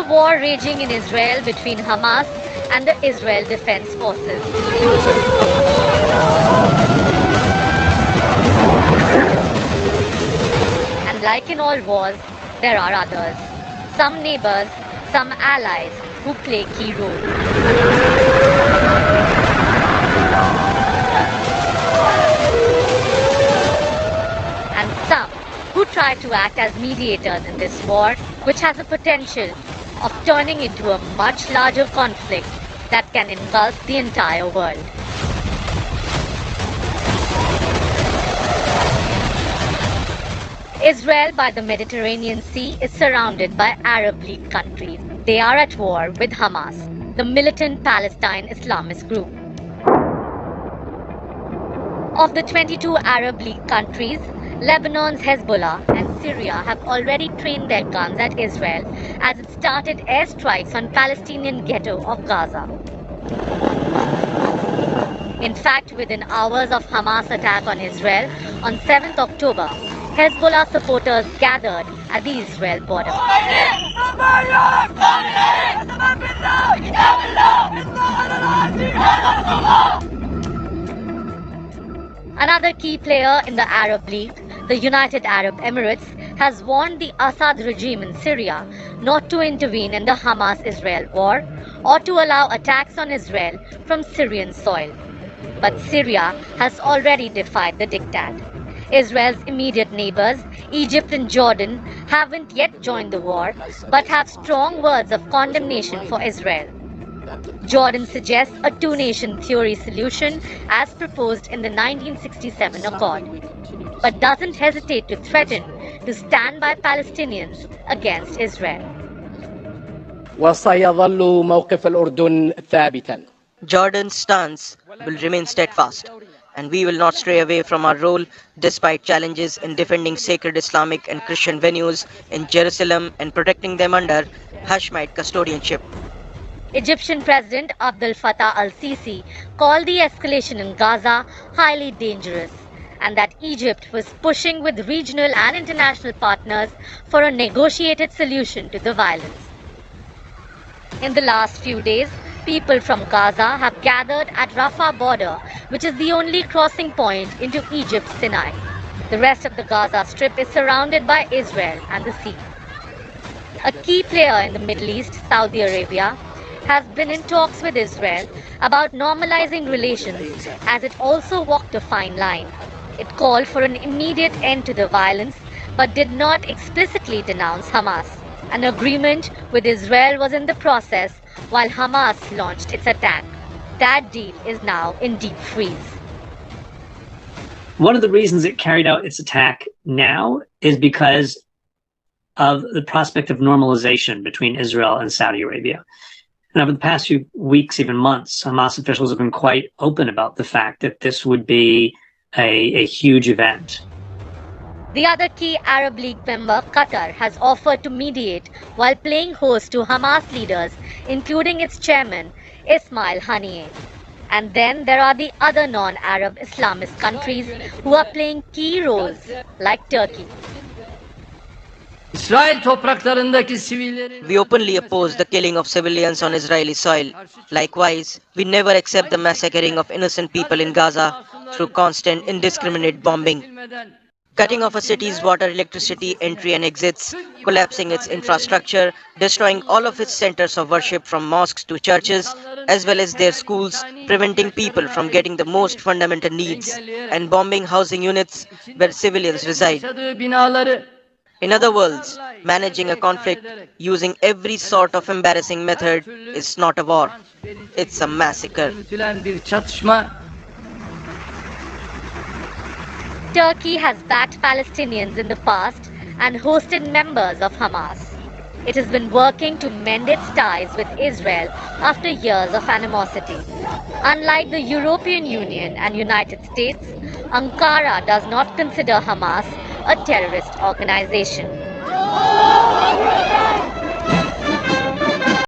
the war raging in Israel between Hamas and the Israel Defense Forces. And like in all wars, there are others. Some neighbors, some allies who play key roles. And some who try to act as mediators in this war, which has the potential of turning into a much larger conflict that can engulf the entire world. Israel by the Mediterranean Sea is surrounded by Arab League countries. They are at war with Hamas, the militant Palestine Islamist group. Of the 22 Arab League countries, Lebanon's Hezbollah and Syria have already trained their guns at Israel as it started airstrikes on Palestinian ghetto of Gaza. In fact, within hours of Hamas attack on Israel on 7th October, Hezbollah supporters gathered at the Israel border. Another key player in the Arab League, the United Arab Emirates, has warned the Assad regime in Syria not to intervene in the Hamas-Israel war or to allow attacks on Israel from Syrian soil. But Syria has already defied the diktat. Israel's immediate neighbors, Egypt and Jordan, haven't yet joined the war, but have strong words of condemnation for Israel. Jordan suggests a two-nation theory solution as proposed in the 1967 Accord, but doesn't hesitate to threaten to stand by Palestinians against Israel. وسيظل موقف الأردن ثابتا. Jordan's stance will remain steadfast, and we will not stray away from our role despite challenges in defending sacred Islamic and Christian venues in Jerusalem and protecting them under Hashemite custodianship. Egyptian President Abdel Fattah al-Sisi called the escalation in Gaza highly dangerous, and that Egypt was pushing with regional and international partners for a negotiated solution to the violence. In the last few days, people from Gaza have gathered at Rafah border, which is the only crossing point into Egypt's Sinai. The rest of the Gaza Strip is surrounded by Israel and the sea. A key player in the Middle East, Saudi Arabia, has been in talks with Israel about normalizing relations, as it also walked a fine line. It called for an immediate end to the violence, but did not explicitly denounce Hamas. An agreement with Israel was in the process while Hamas launched its attack. That deal is now in deep freeze. One of the reasons it carried out its attack now is because of the prospect of normalization between Israel and Saudi Arabia. And over the past few weeks, even months, Hamas officials have been quite open about the fact that this would be a huge event. The other key Arab League member, Qatar, has offered to mediate while playing host to Hamas leaders, including its chairman, Ismail Haniyeh. And then there are the other non-Arab Islamist countries who are playing key roles, like Turkey. We openly oppose the killing of civilians on Israeli soil. Likewise, we never accept the massacring of innocent people in Gaza through constant, indiscriminate bombing. Cutting off a city's water, electricity, entry and exits, collapsing its infrastructure, destroying all of its centers of worship from mosques to churches, as well as their schools, preventing people from getting the most fundamental needs, and bombing housing units where civilians reside. In other words, managing a conflict using every sort of embarrassing method is not a war, it's a massacre. Turkey has backed Palestinians in the past and hosted members of Hamas. It has been working to mend its ties with Israel after years of animosity. Unlike the European Union and United States, Ankara does not consider Hamas a terrorist organization.